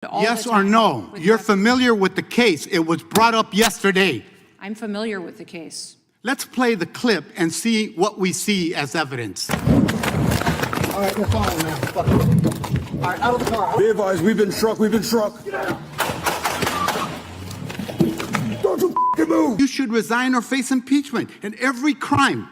Yes or no? You're familiar with the case. It was brought up yesterday. I'm familiar with the case. Let's play the clip and see what we see as evidence. All right, we're fine now. Fuck it. All right, out of the car. Be advised, we've been struck. We've been struck. Get out. Don't you f***ing move. You should resign or face impeachment. And every crime,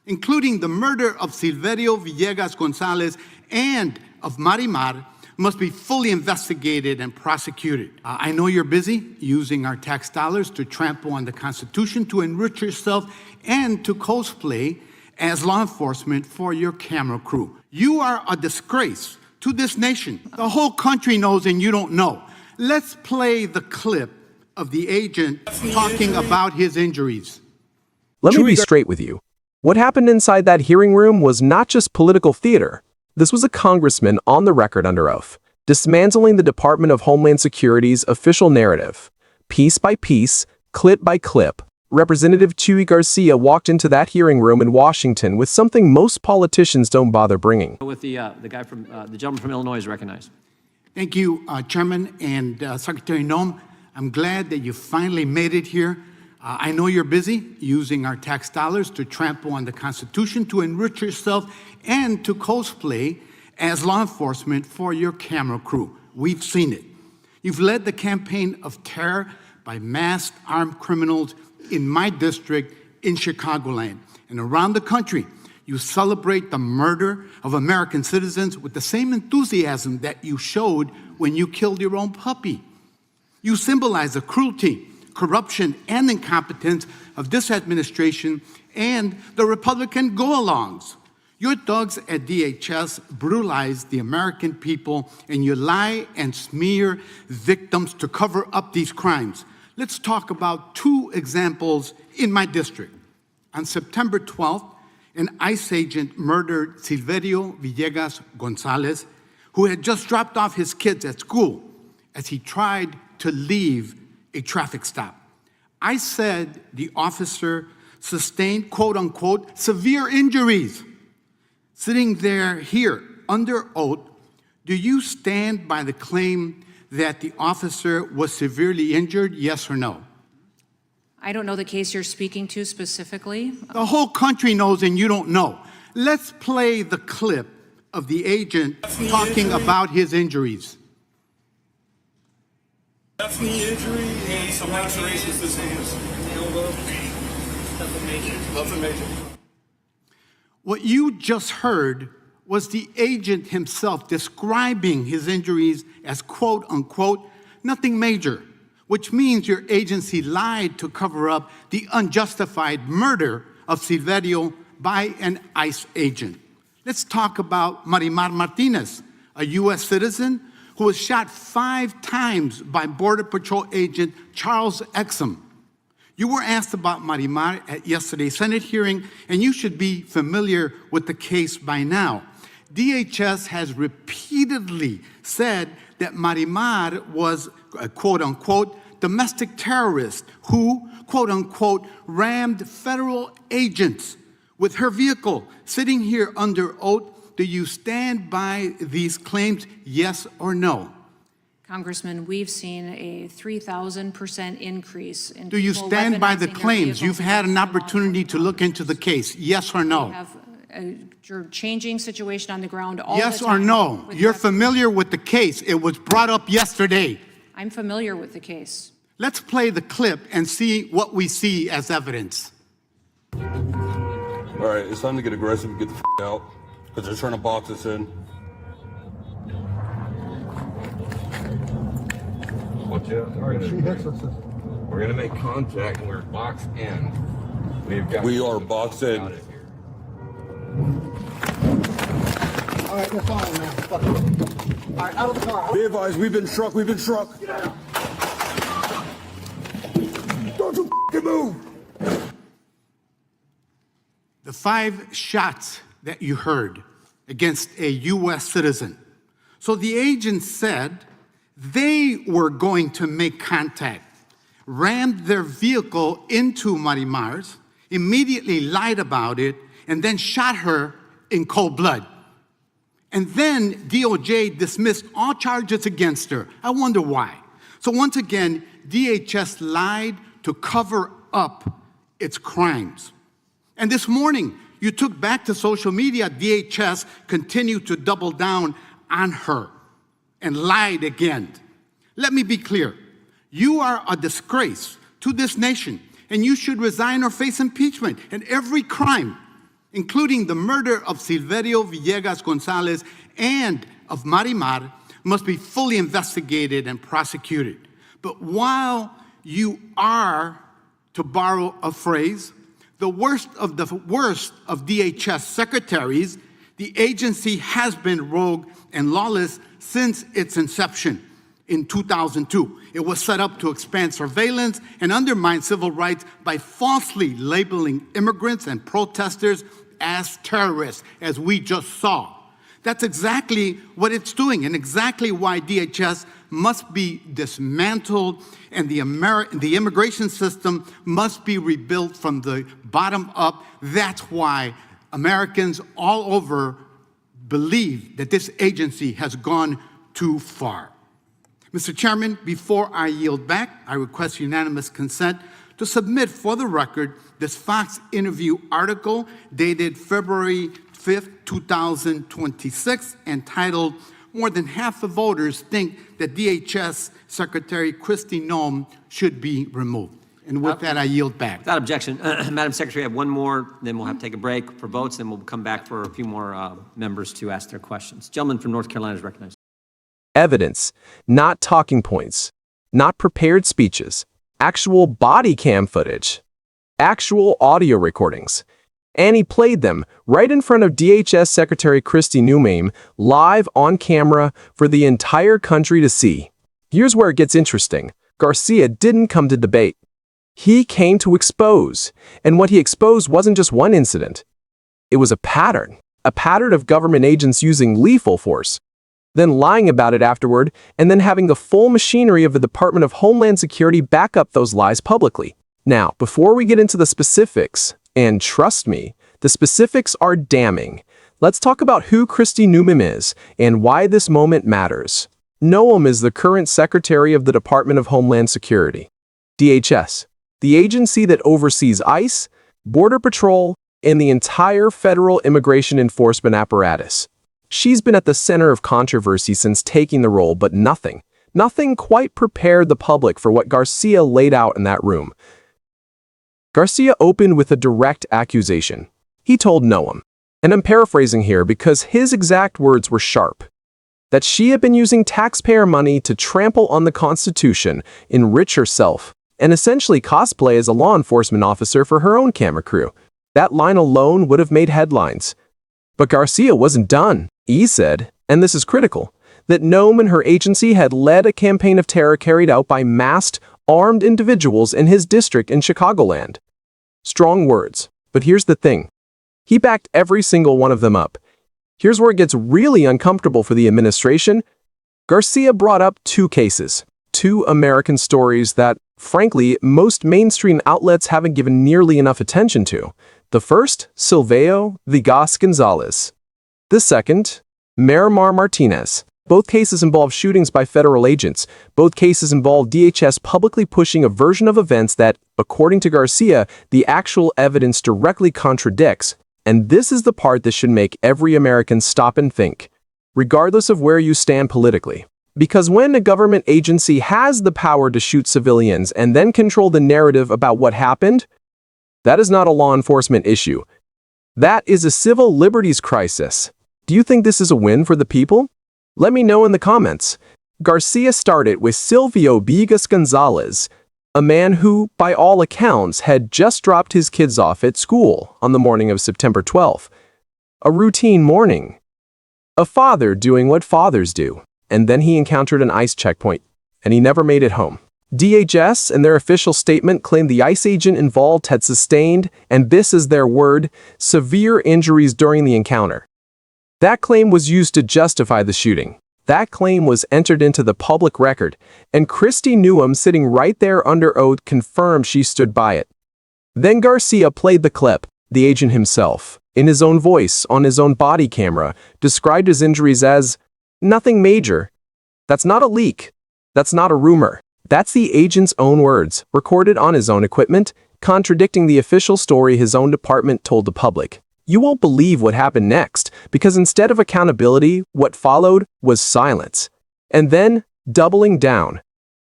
including the murder of Silveo Viegas Gonzalez and of Marimar, must be fully investigated and prosecuted. I know you're busy using our tax dollars to trample on the Constitution, to enrich yourself, and to cosplay as law enforcement for your camera crew. You are a disgrace to this nation. The whole country knows and you don't know. Let's play the clip of the agent talking about his injuries. Let me be straight with you. What happened inside that hearing room was not just political theater. This was a congressman on the record under oath, dismantling the Department of Homeland Security's official narrative. Piece by piece, clip by clip, Representative Chuy Garcia walked into that hearing room in Washington with something most politicians don't bother bringing. With the guy from the gentleman from Illinois is recognized. Thank you, Chairman and Secretary Noem. I'm glad that you finally made it here. I know you're busy using our tax dollars to trample on the Constitution, to enrich yourself, and to cosplay as law enforcement for your camera crew. We've seen it. You've led the campaign of terror by masked armed criminals in my district in Chicagoland. And around the country, you celebrate the murder of American citizens with the same enthusiasm that you showed when you killed your own puppy. You symbolize the cruelty, corruption, and incompetence of this administration and the Republican go-alongs. Your thugs at DHS brutalize the American people, and you lie and smear victims to cover up these crimes. Let's talk about two examples in my district. On September 12th, an ICE agent murdered Silveo Viegas Gonzalez, who had just dropped off his kids at school as he tried to leave a traffic stop. I said the officer sustained, quote unquote, severe injuries. Sitting there here under oath, do you stand by the claim that the officer was severely injured, yes or no? I don't know the case you're speaking to specifically. The whole country knows and you don't know. Let's play the clip of the agent talking about his injuries. That's the injury and some lacerations to his hands. Nothing major. What you just heard was the agent himself describing his injuries as, quote unquote, nothing major, which means your agency lied to cover up the unjustified murder of Silveo by an ICE agent. Let's talk about Marimar Martinez, a U.S. citizen who was shot 5 times by Border Patrol agent Charles Exum. You were asked about Marimar at yesterday's Senate hearing, and you should be familiar with the case by now. DHS has repeatedly said that Marimar was a quote-unquote domestic terrorist who, quote-unquote, rammed federal agents with her vehicle. Sitting here under oath, do you stand by these claims, yes or no? Congressman, we've seen a 3,000% increase in Do you stand by the claims? You've had an opportunity to look into the case, yes or no? We have a changing situation on the ground all yes the time. Or no? You're familiar with the case. It was brought up yesterday. I'm familiar with the case. Let's play the clip and see what we see as evidence. All right, it's time to get aggressive and get the f*** out, because they're trying to box us in. Watch out. We're gonna make contact and we're boxed in. We are boxed in. All right, we're fine now. Fuck it. All right, out of the car. Be advised, we've been struck. We've been struck. Get out. Don't you f***ing move. The 5 shots that you heard against a U.S. citizen. So the agent said they were going to make contact, rammed their vehicle into Marimar's, immediately lied about it, and then shot her in cold blood. And then DOJ dismissed all charges against her. I wonder why. So once again, DHS lied to cover up its crimes. And this morning, you took back to social media, DHS continued to double down on her and lied again. Let me be clear. You are a disgrace to this nation, and you should resign or face impeachment. And every crime, including the murder of Silveo Viegas Gonzalez and of Marimar, must be fully investigated and prosecuted. But while you are, to borrow a phrase, the worst of DHS secretaries, the agency has been rogue and lawless since its inception in 2002. It was set up to expand surveillance and undermine civil rights by falsely labeling immigrants and protesters as terrorists, as we just saw. That's exactly what it's doing, and exactly why DHS must be dismantled and the immigration system must be rebuilt from the bottom up. That's why Americans all over believe that this agency has gone too far. Mr. Chairman, before I yield back, I request unanimous consent to submit for the record this Fox interview article dated February 5th, 2026, entitled, "More than half the voters think that DHS Secretary Kristi Noem should be removed." And with that, I yield back. Without objection, Madam Secretary, I have one more, then we'll have to take a break for votes, then we'll come back for a few more members to ask their questions. Gentleman from North Carolina is recognized. Evidence, not talking points, not prepared speeches, actual body cam footage, actual audio recordings. And he played them right in front of DHS Secretary Kristi Noem, live on camera for the entire country to see. Here's where it gets interesting. Garcia didn't come to debate. He came to expose. And what he exposed wasn't just one incident. It was a pattern of government agents using lethal force, then lying about it afterward, and then having the full machinery of the Department of Homeland Security back up those lies publicly. Now, before we get into the specifics, and trust me, the specifics are damning, let's talk about who Kristi Noem is and why this moment matters. Noem is the current Secretary of the Department of Homeland Security, DHS, the agency that oversees ICE, Border Patrol, and the entire federal immigration enforcement apparatus. She's been at the center of controversy since taking the role, but nothing quite prepared the public for what Garcia laid out in that room. Garcia opened with a direct accusation. He told Noem, and I'm paraphrasing here because his exact words were sharp, that she had been using taxpayer money to trample on the Constitution, enrich herself, and essentially cosplay as a law enforcement officer for her own camera crew. That line alone would have made headlines. But Garcia wasn't done. He said, and this is critical, that Noem and her agency had led a campaign of terror carried out by masked, armed individuals in his district in Chicagoland. Strong words, but here's the thing. He backed every single one of them up. Here's where it gets really uncomfortable for the administration. Garcia brought up two cases, two American stories that, frankly, most mainstream outlets haven't given nearly enough attention to. The first, Silveo Viegas Gonzalez. The second, Marimar Martinez. Both cases involve shootings by federal agents. Both cases involve DHS publicly pushing a version of events that, according to Garcia, the actual evidence directly contradicts. And this is the part that should make every American stop and think, regardless of where you stand politically. Because when a government agency has the power to shoot civilians and then control the narrative about what happened, that is not a law enforcement issue. That is a civil liberties crisis. Do you think this is a win for the people? Let me know in the comments. Garcia started with Silveo Viegas Gonzalez, a man who, by all accounts, had just dropped his kids off at school on the morning of September 12th. A routine morning. A father doing what fathers do. And then he encountered an ICE checkpoint, and he never made it home. DHS, in their official statement, claimed the ICE agent involved had sustained, and this is their word, severe injuries during the encounter. That claim was used to justify the shooting. That claim was entered into the public record, and Kristi Noem, sitting right there under oath, confirmed she stood by it. Then Garcia played the clip. The agent himself, in his own voice, on his own body camera, described his injuries as nothing major. That's not a leak. That's not a rumor. That's the agent's own words, recorded on his own equipment, contradicting the official story his own department told the public. You won't believe what happened next, because instead of accountability, what followed was silence. And then, doubling down.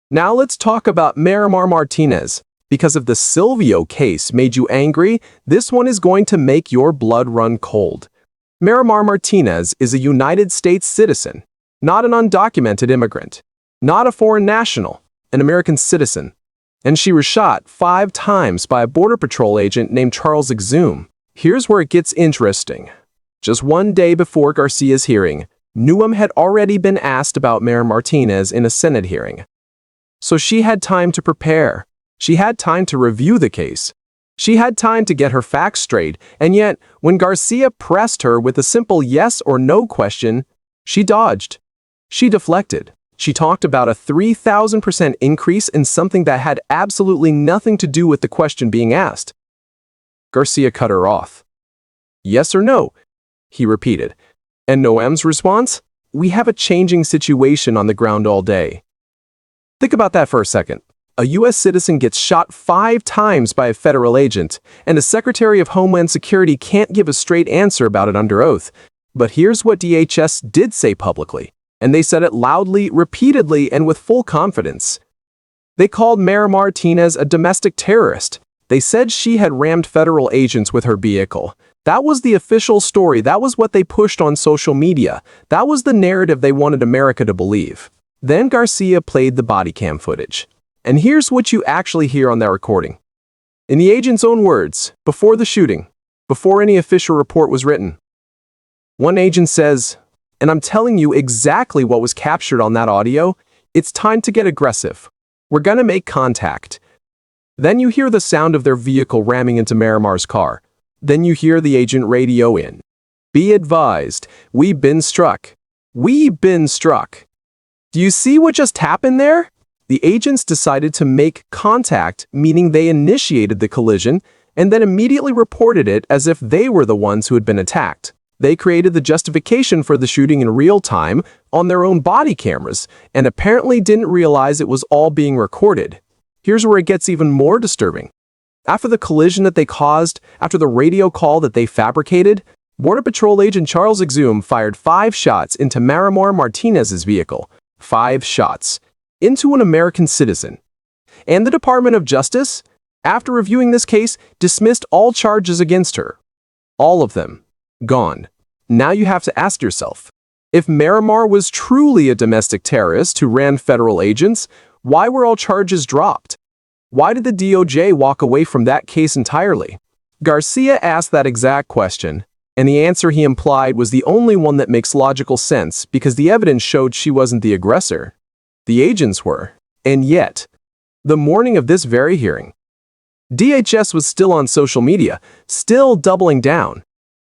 Now let's talk about Marimar Martinez. Because if the Silveo case made you angry, this one is going to make your blood run cold. Marimar Martinez is a United States citizen, not an undocumented immigrant, not a foreign national, an American citizen. And she was shot 5 times by a Border Patrol agent named Charles Exum. Here's where it gets interesting. Just one day before Garcia's hearing, Noem had already been asked about Mayor Martinez in a Senate hearing. So she had time to prepare. She had time to review the case. She had time to get her facts straight, and yet, when Garcia pressed her with a simple yes or no question, she dodged. She deflected. She talked about a 3,000% increase in something that had absolutely nothing to do with the question being asked. Garcia cut her off. Yes or no? He repeated. And Noem's response? We have a changing situation on the ground all day. Think about that for a second. A U.S. citizen gets shot 5 times by a federal agent, and the Secretary of Homeland Security can't give a straight answer about it under oath. But here's what DHS did say publicly, and they said it loudly, repeatedly, and with full confidence. They called Marimar Martinez a domestic terrorist. They said she had rammed federal agents with her vehicle. That was the official story. That was what they pushed on social media. That was the narrative they wanted America to believe. Then Garcia played the body cam footage. And here's what you actually hear on that recording. In the agent's own words, before the shooting, before any official report was written, one agent says, and I'm telling you exactly what was captured on that audio, it's time to get aggressive. We're gonna make contact. Then you hear the sound of their vehicle ramming into Marimar's car. Then you hear the agent radio in. Be advised, we've been struck. We've been struck. Do you see what just happened there? The agents decided to make contact, meaning they initiated the collision, and then immediately reported it as if they were the ones who had been attacked. They created the justification for the shooting in real time on their own body cameras, and apparently didn't realize it was all being recorded. Here's where it gets even more disturbing. After the collision that they caused, after the radio call that they fabricated, Border Patrol agent Charles Exum fired 5 shots into Marimar Martinez's vehicle. 5 shots. Into an American citizen. And the Department of Justice, after reviewing this case, dismissed all charges against her. All of them. Gone. Now you have to ask yourself, if Marimar was truly a domestic terrorist who ran federal agents, why were all charges dropped? Why did the DOJ walk away from that case entirely? Garcia asked that exact question, and the answer he implied was the only one that makes logical sense because the evidence showed she wasn't the aggressor. The agents were. And yet, the morning of this very hearing, DHS was still on social media, still doubling down,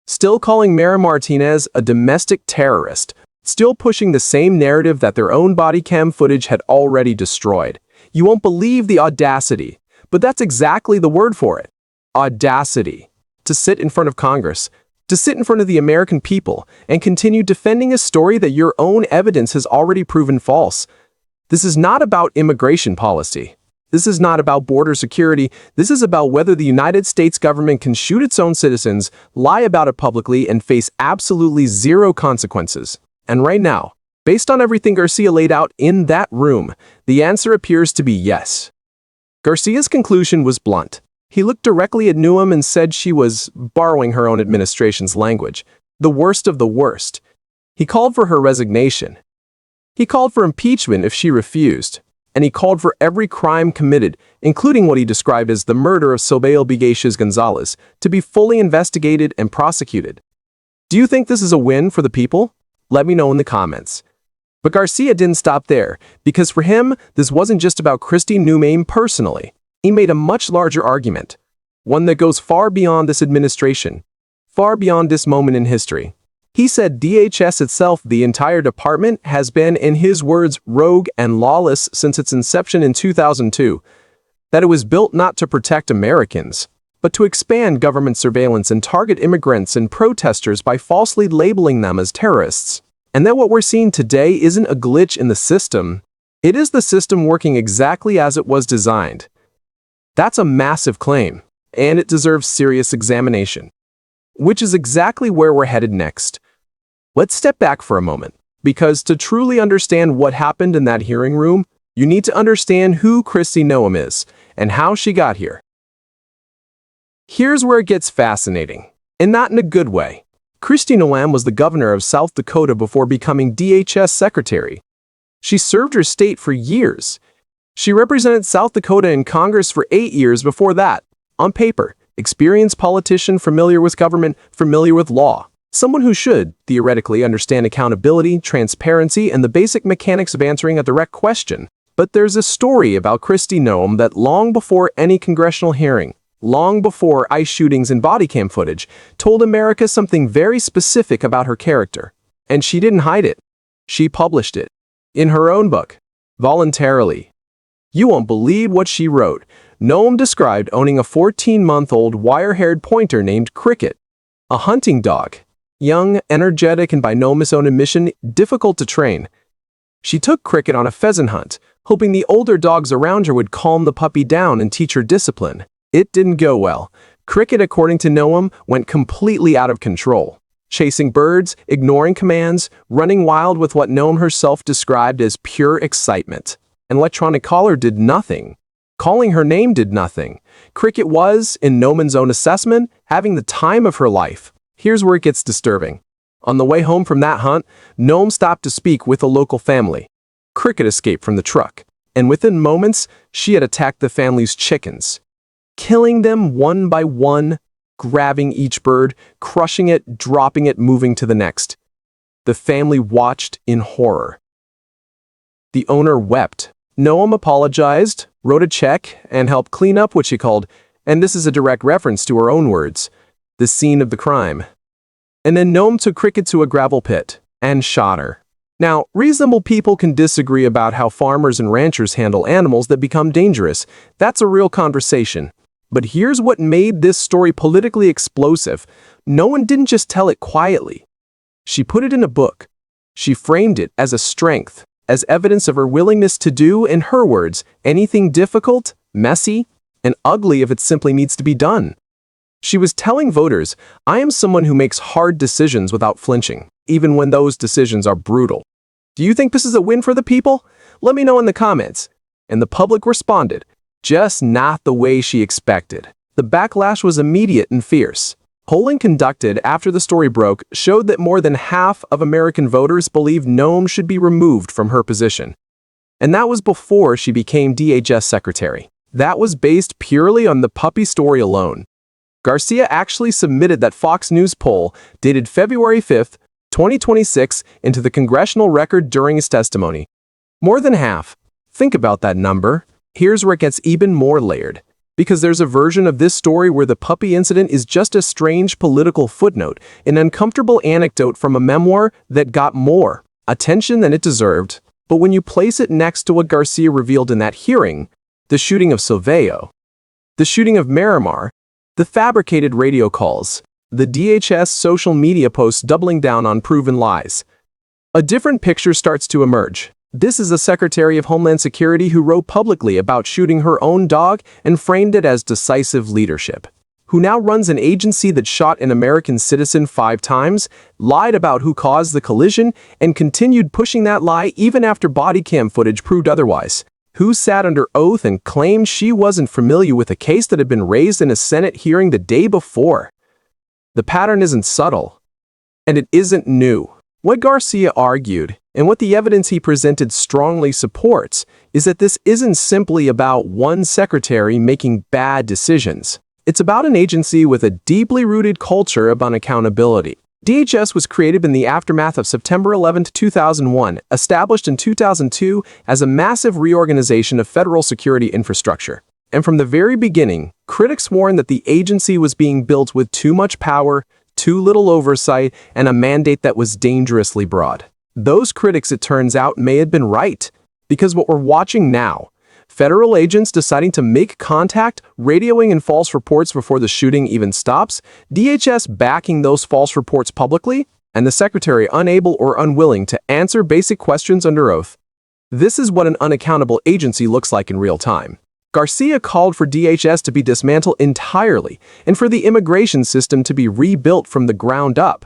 still calling Marimar Martinez a domestic terrorist, still pushing the same narrative that their own body cam footage had already destroyed. You won't believe the audacity, but that's exactly the word for it. Audacity. To sit in front of Congress, to sit in front of the American people, and continue defending a story that your own evidence has already proven false. This is not about immigration policy. This is not about border security. This is about whether the United States government can shoot its own citizens, lie about it publicly, and face absolutely zero consequences. And right now, based on everything Garcia laid out in that room, the answer appears to be yes. Garcia's conclusion was blunt. He looked directly at Noem and said she was, borrowing her own administration's language, the worst of the worst. He called for her resignation. He called for impeachment if she refused, and he called for every crime committed, including what he described as the murder of Silveo Viegas Gonzalez, to be fully investigated and prosecuted. Do you think this is a win for the people? Let me know in the comments. But Garcia didn't stop there, because for him, this wasn't just about Kristi Noem personally. He made a much larger argument, one that goes far beyond this administration, far beyond this moment in history. He said DHS itself, the entire department, has been, in his words, rogue and lawless since its inception in 2002, that it was built not to protect Americans, but to expand government surveillance and target immigrants and protesters by falsely labeling them as terrorists. And that what we're seeing today isn't a glitch in the system. It is the system working exactly as it was designed. That's a massive claim, and it deserves serious examination. Which is exactly where we're headed next. Let's step back for a moment, because to truly understand what happened in that hearing room, you need to understand who Kristi Noem is and how she got here. Here's where it gets fascinating, and not in a good way. Kristi Noem was the governor of South Dakota before becoming DHS Secretary. She served her state for years. She represented South Dakota in Congress for 8 years before that. On paper, experienced politician, familiar with government, familiar with law. Someone who should, theoretically, understand accountability, transparency, and the basic mechanics of answering a direct question. But there's a story about Kristi Noem that long before any congressional hearing, long before ICE shootings and body cam footage, told America something very specific about her character. And she didn't hide it. She published it. In her own book. Voluntarily. You won't believe what she wrote. Noem described owning a 14-month-old wire-haired pointer named Cricket. A hunting dog. Young, energetic, and by Noem's own admission, difficult to train. She took Cricket on a pheasant hunt, hoping the older dogs around her would calm the puppy down and teach her discipline. It didn't go well. Cricket, according to Noem, went completely out of control. Chasing birds, ignoring commands, running wild with what Noem herself described as pure excitement. An electronic collar did nothing. Calling her name did nothing. Cricket was, in Noem's own assessment, having the time of her life. Here's where it gets disturbing. On the way home from that hunt, Noem stopped to speak with a local family. Cricket escaped from the truck, and within moments, she had attacked the family's chickens. Killing them one by one, grabbing each bird, crushing it, dropping it, moving to the next. The family watched in horror. The owner wept. Noem apologized, wrote a check, and helped clean up what she called, and this is a direct reference to her own words, the scene of the crime. And then Noem took Cricket to a gravel pit and shot her. Now, reasonable people can disagree about how farmers and ranchers handle animals that become dangerous. That's a real conversation. But here's what made this story politically explosive. Noem didn't just tell it quietly. She put it in a book. She framed it as a strength, as evidence of her willingness to do, in her words, anything difficult, messy, and ugly if it simply needs to be done. She was telling voters, I am someone who makes hard decisions without flinching, even when those decisions are brutal. Do you think this is a win for the people? Let me know in the comments. And the public responded, just not the way she expected. The backlash was immediate and fierce. Polling conducted after the story broke showed that more than half of American voters believed Noem should be removed from her position. And that was before she became DHS Secretary. That was based purely on the puppy story alone. Garcia actually submitted that Fox News poll dated February 5th, 2026 into the congressional record during his testimony. More than half. Think about that number. Here's where it gets even more layered. Because there's a version of this story where the puppy incident is just a strange political footnote, an uncomfortable anecdote from a memoir that got more attention than it deserved. But when you place it next to what Garcia revealed in that hearing, the shooting of Silveo, the shooting of Marimar, the fabricated radio calls, the DHS social media posts doubling down on proven lies, a different picture starts to emerge. This is a Secretary of Homeland Security who wrote publicly about shooting her own dog and framed it as decisive leadership, who now runs an agency that shot an American citizen 5 times, lied about who caused the collision, and continued pushing that lie even after body cam footage proved otherwise, who sat under oath and claimed she wasn't familiar with a case that had been raised in a Senate hearing the day before. The pattern isn't subtle, and it isn't new. What Garcia argued, and what the evidence he presented strongly supports, is that this isn't simply about one secretary making bad decisions. It's about an agency with a deeply rooted culture of unaccountability. DHS was created in the aftermath of September 11, 2001, established in 2002 as a massive reorganization of federal security infrastructure. And from the very beginning, critics warned that the agency was being built with too much power, too little oversight, and a mandate that was dangerously broad. Those critics, it turns out, may have been right, because what we're watching now, federal agents deciding to make contact, radioing in false reports before the shooting even stops, DHS backing those false reports publicly, and the secretary unable or unwilling to answer basic questions under oath. This is what an unaccountable agency looks like in real time. Garcia called for DHS to be dismantled entirely and for the immigration system to be rebuilt from the ground up.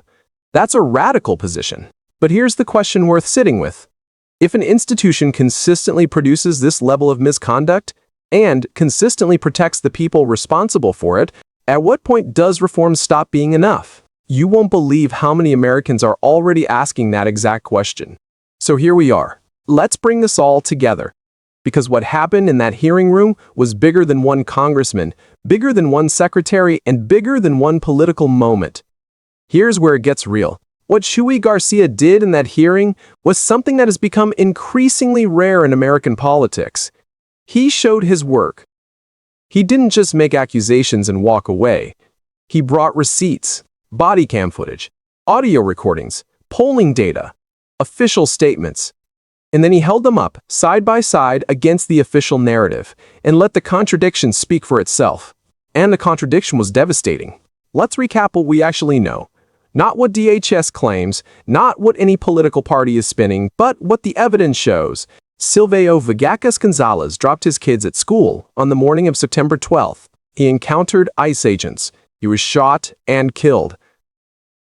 That's a radical position. But here's the question worth sitting with. If an institution consistently produces this level of misconduct and consistently protects the people responsible for it, at what point does reform stop being enough? You won't believe how many Americans are already asking that exact question. So here we are. Let's bring this all together. Because what happened in that hearing room was bigger than one congressman, bigger than one secretary, and bigger than one political moment. Here's where it gets real. What Chuy Garcia did in that hearing was something that has become increasingly rare in American politics. He showed his work. He didn't just make accusations and walk away. He brought receipts, body cam footage, audio recordings, polling data, official statements. And then he held them up, side by side, against the official narrative, and let the contradiction speak for itself. And the contradiction was devastating. Let's recap what we actually know. Not what DHS claims, not what any political party is spinning, but what the evidence shows. Silveo Viegas Gonzalez dropped his kids at school on the morning of September 12th. He encountered ICE agents. He was shot and killed.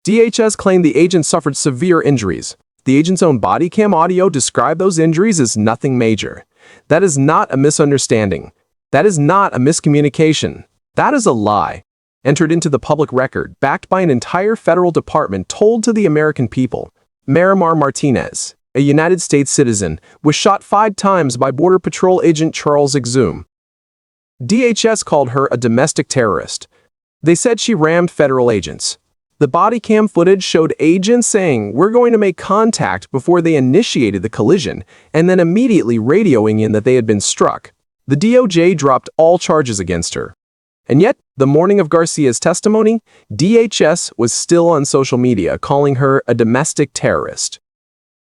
DHS claimed the agents suffered severe injuries. The agent's own body cam audio described those injuries as nothing major. That is not a misunderstanding. That is not a miscommunication. That is a lie. Entered into the public record, backed by an entire federal department told to the American people. Marimar Martinez, a United States citizen, was shot 5 times by Border Patrol agent Charles Exum. DHS called her a domestic terrorist. They said she rammed federal agents. The body cam footage showed agents saying, "We're going to make contact," before they initiated the collision, and then immediately radioing in that they had been struck. The DOJ dropped all charges against her. And yet, the morning of Garcia's testimony, DHS was still on social media calling her a domestic terrorist.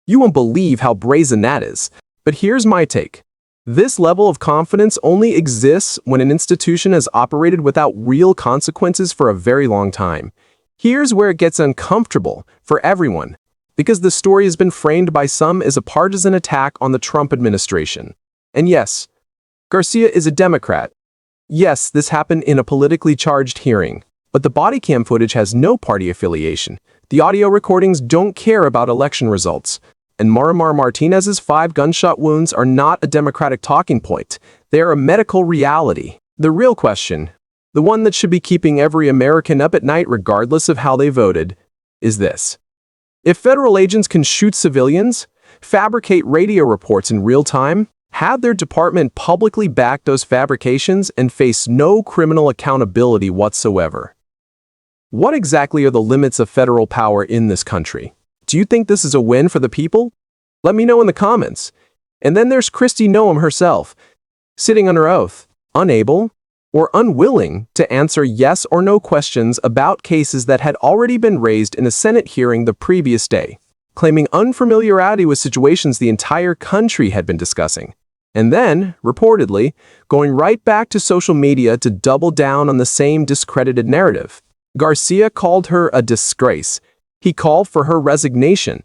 You won't believe how brazen that is, but here's my take. This level of confidence only exists when an institution has operated without real consequences for a very long time. Here's where it gets uncomfortable for everyone, because the story has been framed by some as a partisan attack on the Trump administration. And yes, Garcia is a Democrat. Yes, this happened in a politically charged hearing, but the body cam footage has no party affiliation. The audio recordings don't care about election results. And Marimar Martinez's 5 gunshot wounds are not a Democratic talking point. They are a medical reality. The real question, the one that should be keeping every American up at night regardless of how they voted, is this. If federal agents can shoot civilians, fabricate radio reports in real time, have their department publicly back those fabrications, and face no criminal accountability whatsoever, what exactly are the limits of federal power in this country? Do you think this is a win for the people? Let me know in the comments. And then there's Kristi Noem herself, sitting under oath, unable or unwilling to answer yes or no questions about cases that had already been raised in a Senate hearing the previous day, claiming unfamiliarity with situations the entire country had been discussing, and then, reportedly, going right back to social media to double down on the same discredited narrative. Garcia called her a disgrace. He called for her resignation.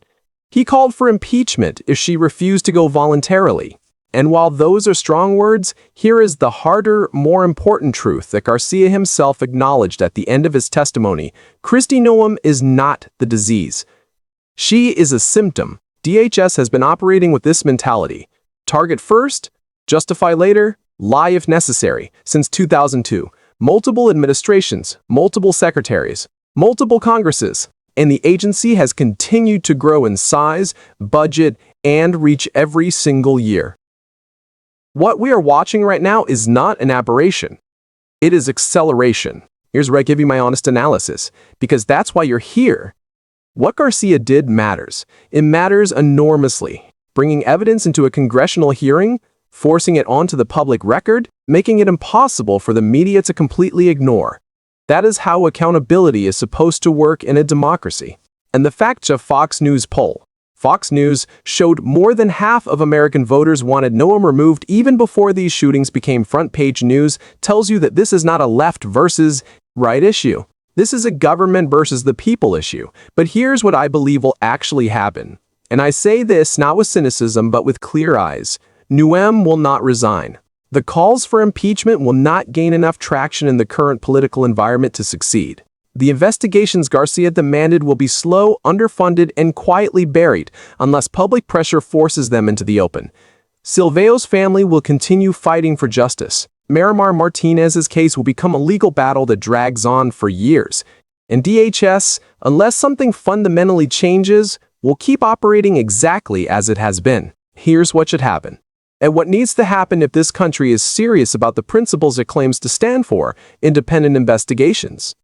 He called for impeachment if she refused to go voluntarily. And while those are strong words, here is the harder, more important truth that Garcia himself acknowledged at the end of his testimony. Kristi Noem is not the disease. She is a symptom. DHS has been operating with this mentality. Target first, justify later, lie if necessary, since 2002. Multiple administrations, multiple secretaries, multiple Congresses, and the agency has continued to grow in size, budget, and reach every single year. What we are watching right now is not an aberration. It is acceleration. Here's where I give you my honest analysis, because that's why you're here. What Garcia did matters. It matters enormously. Bringing evidence into a congressional hearing, forcing it onto the public record, making it impossible for the media to completely ignore. That is how accountability is supposed to work in a democracy. And the fact of Fox News poll. Fox News showed more than half of American voters wanted Noem removed even before these shootings became front-page news, tells you that this is not a left versus right issue. This is a government versus the people issue. But here's what I believe will actually happen. And I say this not with cynicism, but with clear eyes. Noem will not resign. The calls for impeachment will not gain enough traction in the current political environment to succeed. The investigations Garcia demanded will be slow, underfunded, and quietly buried unless public pressure forces them into the open. Silveo's family will continue fighting for justice. Marimar Martinez's case will become a legal battle that drags on for years. And DHS, unless something fundamentally changes, will keep operating exactly as it has been. Here's what should happen. And what needs to happen if this country is serious about the principles it claims to stand for: independent investigations.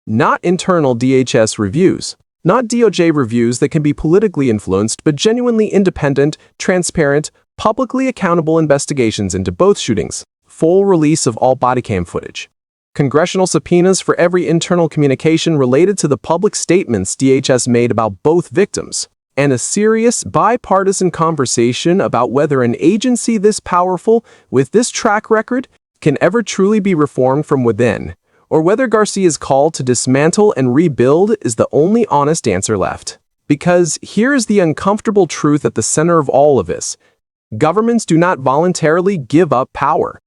Not internal DHS reviews. Not DOJ reviews that can be politically influenced, but genuinely independent, transparent, publicly accountable investigations into both shootings. Full release of all body cam footage. Congressional subpoenas for every internal communication related to the public statements DHS made about both victims. And a serious, bipartisan conversation about whether an agency this powerful, with this track record, can ever truly be reformed from within, or whether Garcia's call to dismantle and rebuild is the only honest answer left. Because here is the uncomfortable truth at the center of all of this. Governments do not voluntarily give up power.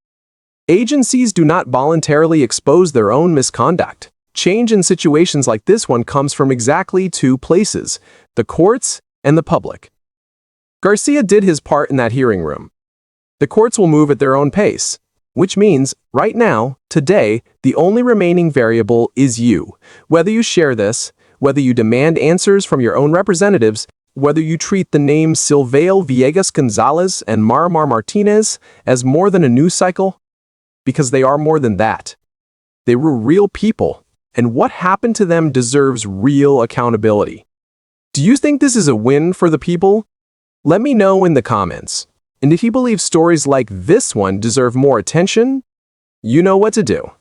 Agencies do not voluntarily expose their own misconduct. Change in situations like this one comes from exactly two places: the courts and the public. Garcia did his part in that hearing room. The courts will move at their own pace, which means, right now, today, the only remaining variable is you. Whether you share this, whether you demand answers from your own representatives, whether you treat the names Silveo Viegas Gonzalez and Marimar Martinez as more than a news cycle, because they are more than that. They were real people, and what happened to them deserves real accountability. Do you think this is a win for the people? Let me know in the comments. And if you believe stories like this one deserve more attention, you know what to do.